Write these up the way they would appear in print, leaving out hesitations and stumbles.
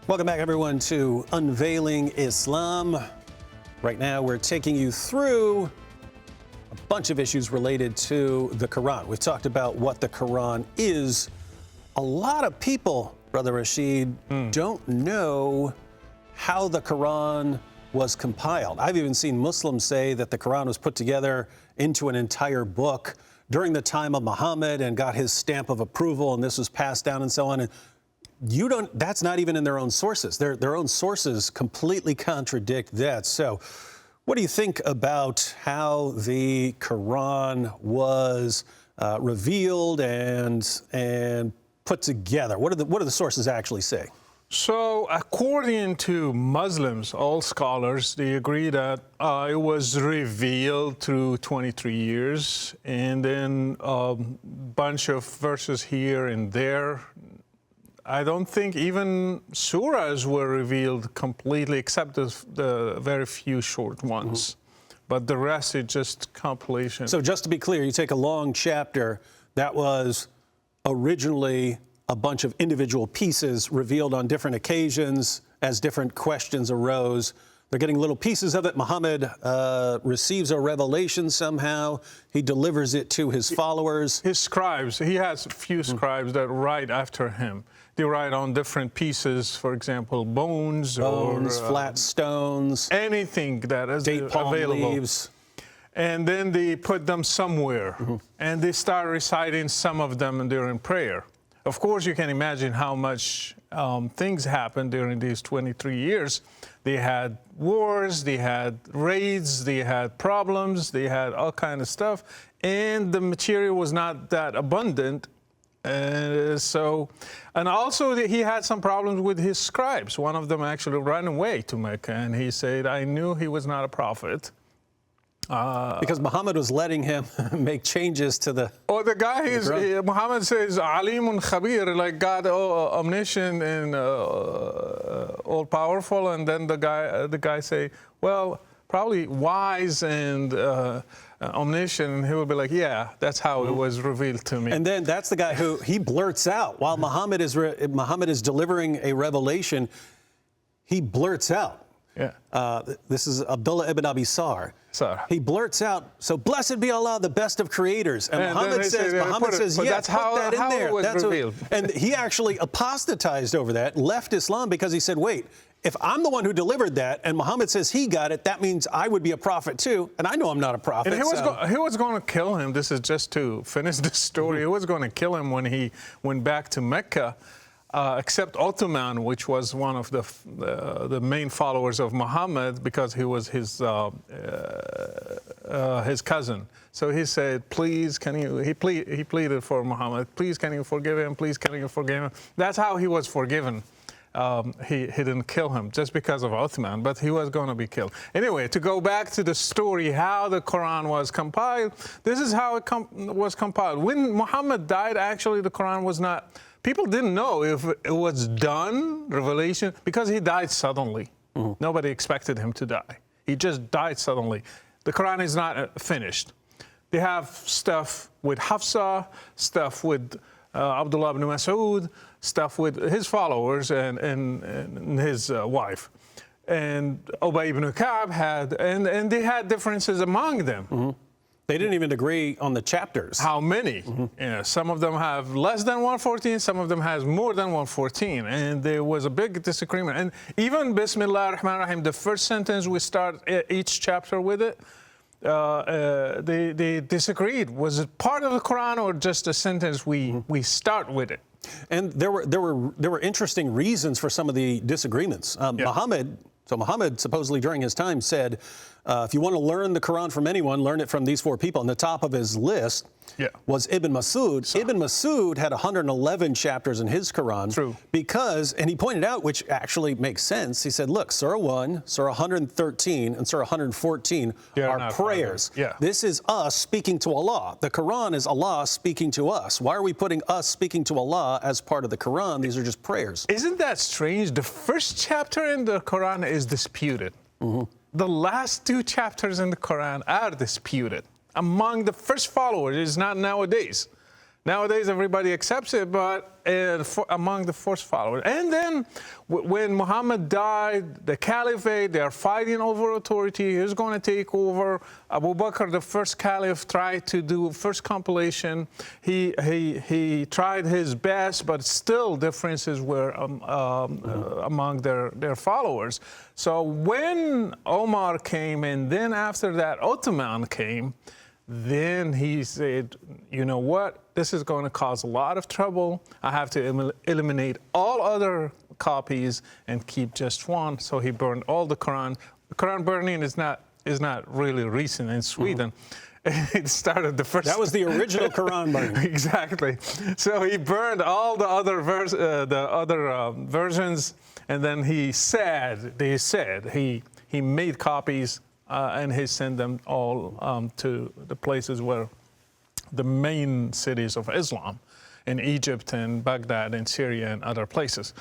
Welcome back, everyone, to Unveiling Islam. Right now, we're taking you through a bunch of issues related to the Quran. We've talked about what the Quran is. A lot of people, Brother Rachid, don't know how the Quran was compiled. I've even seen Muslims say that the Quran was put together into an entire book during the time of Muhammad and got his stamp of approval, and this was passed down and so on. And that's not even in their own sources. Their own sources completely contradict that. So what do you think about how the Quran was revealed and put together? What do the sources actually say? So according to Muslims, all scholars, they agree that it was revealed through 23 years, and then a bunch of verses here and there. I don't think even surahs were revealed completely, except the very few short ones. But the rest is just compilation. So just to be clear, you take a long chapter that was originally a bunch of individual pieces revealed on different occasions as different questions arose. They're getting little pieces of it. Muhammad receives a revelation somehow. He delivers it to his followers. His scribes, he has a few scribes that write after him. They write on different pieces, for example, bones or flat stones, anything that is date palm available. leaves. And then they put them somewhere, and they start reciting some of them during prayer. Of course, you can imagine how much things happened during these 23 years. They had wars, they had raids, they had problems, they had all kind of stuff, and the material was not that abundant. And also he had some problems with his scribes. One of them actually ran away to Mecca, and he said, I knew he was not a prophet. Because Muhammad was letting him make changes to the... Oh, the guy is, Muhammad says, Alimun Khabir, like God, omniscient and all-powerful. And then the guy say, well, probably wise and omniscient. And he will be like, yeah, that's how it was revealed to me. And then that's the guy who he blurts out. While Muhammad is delivering a revelation, he blurts out. Yeah. This is Abdullah ibn Abi Sar. He blurts out, so blessed be Allah, the best of creators. And Muhammad says, yeah, that's put that in there. It was revealed. And he actually apostatized over that, left Islam because he said, wait, if I'm the one who delivered that and Muhammad says he got it, that means I would be a prophet too. And I know I'm not a prophet. And he was going to kill him. This is just to finish the story. He was going to kill him when he went back to Mecca. Except Ottoman, which was one of the main followers of Muhammad, because he was his cousin. So he said, "Please, can you?" He pleaded for Muhammad. Please, can you forgive him? Please, can you forgive him? That's how he was forgiven. He didn't kill him just because of Ottoman, but he was going to be killed. Anyway, to go back to the story, how the Quran was compiled. This is how it was compiled. When Muhammad died, actually, the Quran was not. People didn't know if it was done, revelation, because he died suddenly. Nobody expected him to die. He just died suddenly. The Quran is not finished. They have stuff with Hafsa, stuff with Abdullah ibn Mas'ud, stuff with his followers and his wife. And Ubay ibn Ka'b had, and they had differences among them. They didn't even agree on the chapters. How many? Yeah, some of them have less than 114, some of them has more than 114, and there was a big disagreement. And even Bismillah ar-Rahman ar-Rahim, the first sentence we start each chapter with it, they disagreed. Was it part of the Quran or just a sentence we start with it? And there were interesting reasons for some of the disagreements. Muhammad supposedly during his time said, if you want to learn the Quran from anyone, learn it from these four people. And the top of his list was Ibn Mas'ud. Ibn Mas'ud had 111 chapters in his Quran. True. Because, and he pointed out, which actually makes sense, he said, look, Surah 1, Surah 113, and Surah 114 are prayers. Yeah. This is us speaking to Allah. The Quran is Allah speaking to us. Why are we putting us speaking to Allah as part of the Quran? These are just prayers. Isn't that strange? The first chapter in the Quran is disputed. The last two chapters in the Quran are disputed among the first followers. It's not nowadays. Nowadays, everybody accepts it, but among the first followers. And then when Muhammad died, the caliphate, they're fighting over authority. Who's going to take over? Abu Bakr, the first caliph, tried to do first compilation. He tried his best, but still differences were among their followers. So when Omar came, and then after that Ottoman came, then he said, you know what, this is going to cause a lot of trouble. I have to eliminate all other copies and keep just one. So he burned all the Quran. The Quran burning is not really recent in Sweden. It started the first. That was the original Quran burning. Exactly. So he burned all the other versions, and then he made copies. And he sent them all to the places where the main cities of Islam, in Egypt and Baghdad and Syria and other places.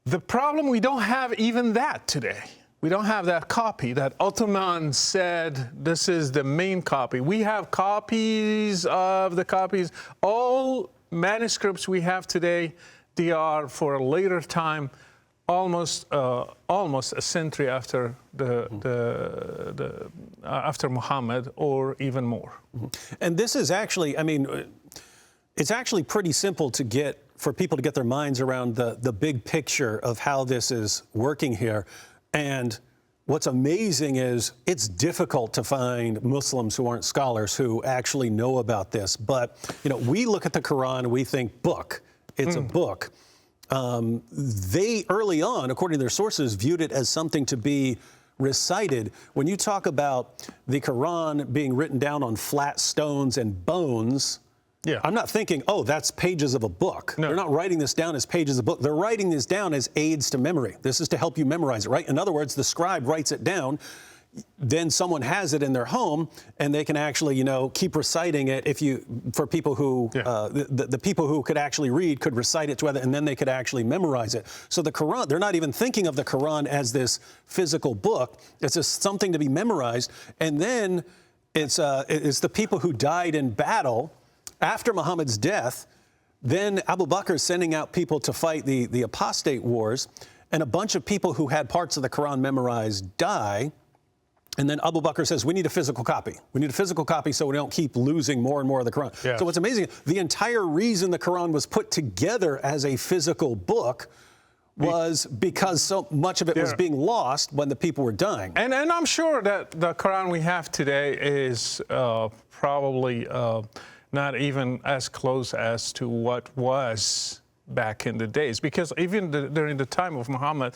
The problem, we don't have even that today. We don't have that copy that Ottoman said this is the main copy. We have copies of the copies. All manuscripts we have today, they are for a later time, almost a century after after Muhammad, or even more. And this is actually, I mean, it's actually pretty simple for people to get their minds around the big picture of how this is working here. And what's amazing is it's difficult to find Muslims who aren't scholars who actually know about this. But, you know, we look at the Quran and we think book. It's a book. They early on, according to their sources, viewed it as something to be recited. When you talk about the Quran being written down on flat stones and bones, yeah. I'm not thinking, oh, that's pages of a book. No. They're not writing this down as pages of a book. They're writing this down as aids to memory. This is to help you memorize it, right? In other words, the scribe writes it down. Then someone has it in their home, and they can actually, you know, keep reciting it. For people who, the people who could actually read could recite it to other, and then they could actually memorize it. So the Quran, they're not even thinking of the Quran as this physical book. It's just something to be memorized. And then it's the people who died in battle after Muhammad's death. Then Abu Bakr is sending out people to fight the apostate wars, and a bunch of people who had parts of the Quran memorized die. And then Abu Bakr says, we need a physical copy. We need a physical copy so we don't keep losing more and more of the Quran. Yeah. So what's amazing, the entire reason the Quran was put together as a physical book was because so much of it was being lost when the people were dying. And I'm sure that the Quran we have today is probably not even as close as to what was back in the days, because even during the time of Muhammad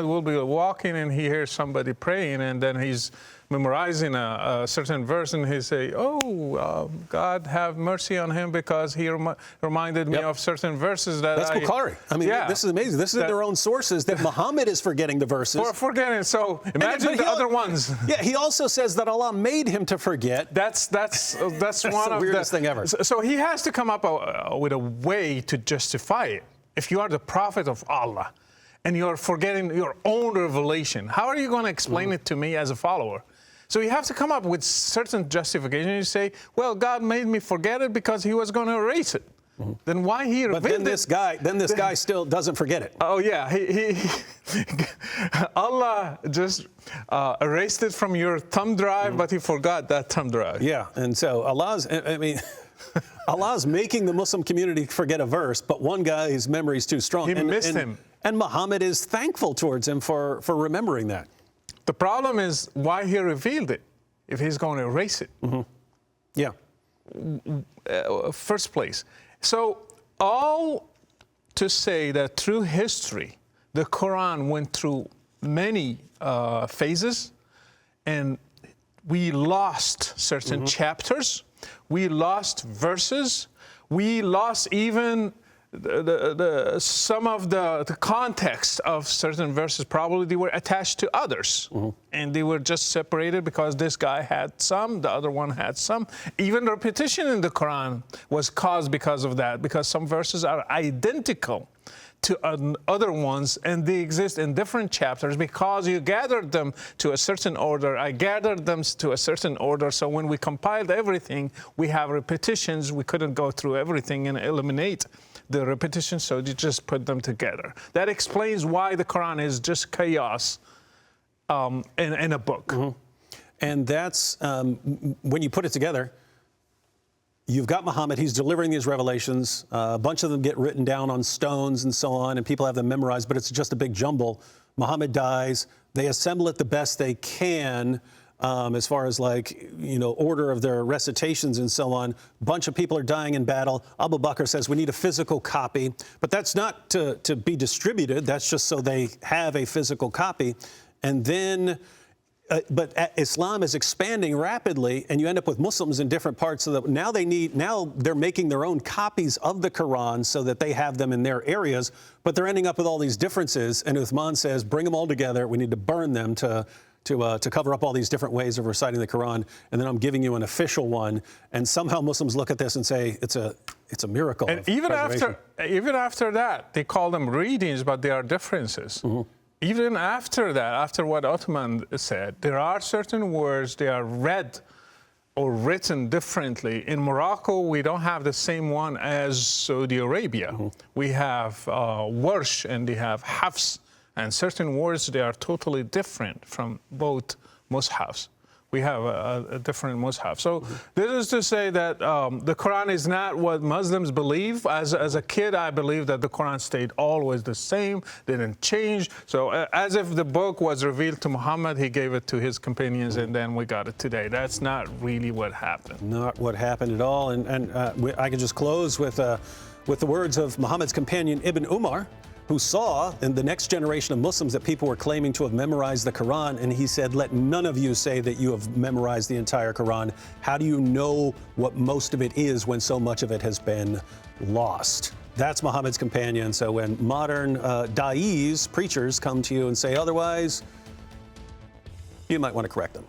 will be walking and he hears somebody praying, and then he's memorizing a certain verse, and he say, God have mercy on him because he reminded me of certain verses that That's Bukhari. I mean, this is amazing. This is in their own sources that Muhammad is forgetting the verses. Forgetting. So imagine the other ones. Yeah, he also says that Allah made him to forget. That's one of the weirdest thing ever. So he has to come up with a way to justify it. If you are the prophet of Allah and you're forgetting your own revelation, how are you going to explain it to me as a follower? So you have to come up with certain justification. You say, well, God made me forget it because he was going to erase it. Then why he revealed it? Then this guy still doesn't forget it. Oh yeah, Allah just erased it from your thumb drive, but he forgot that thumb drive. Yeah, and so Allah's making the Muslim community forget a verse, but one guy's memory is too strong. He missed him. And Muhammad is thankful towards him for remembering that. The problem is why he revealed it if he's going to erase it. Yeah. First place. So all to say that through history, the Quran went through many phases, and we lost certain chapters, we lost verses, we lost even some of the context of certain verses. Probably they were attached to others, and they were just separated because this guy had some, the other one had some. Even repetition in the Quran was caused because of that, because some verses are identical to other ones, and they exist in different chapters because you gathered them to a certain order. I gathered them to a certain order, so when we compiled everything, we have repetitions. We couldn't go through everything and eliminate the repetitions, so you just put them together. That explains why the Quran is just chaos in a book. Mm-hmm. And that's, when you put it together, you've got Muhammad, he's delivering these revelations. A bunch of them get written down on stones and so on, and people have them memorized, but it's just a big jumble. Muhammad dies. They assemble it the best they can, as far as order of their recitations and so on. A bunch of people are dying in battle. Abu Bakr says we need a physical copy, but that's not to be distributed. That's just so they have a physical copy. And then but Islam is expanding rapidly, and you end up with Muslims in different parts of the. Now they're making their own copies of the Quran so that they have them in their areas, but they're ending up with all these differences. And Uthman says, bring them all together. We need to burn them to cover up all these different ways of reciting the Quran. And then I'm giving you an official one. And somehow Muslims look at this and say it's a miracle. And even after that, they call them readings, but there are differences. Mm-hmm. Even after that, after what Ottoman said, there are certain words, they are read or written differently. In Morocco, we don't have the same one as Saudi Arabia. Mm-hmm. We have warsh and they have hafs, and certain words, they are totally different from both mushafs. We have a different mushaf. So this is to say that the Quran is not what Muslims believe. As a kid, I believed that the Quran stayed always the same, didn't change. So as if the book was revealed to Muhammad, he gave it to his companions, and then we got it today. That's not really what happened. Not what happened at all. And I can just close with the words of Muhammad's companion Ibn Umar, who saw in the next generation of Muslims that people were claiming to have memorized the Quran, and he said, let none of you say that you have memorized the entire Quran. How do you know what most of it is when so much of it has been lost? That's Muhammad's companion. So when modern da'is, preachers, come to you and say otherwise, you might want to correct them.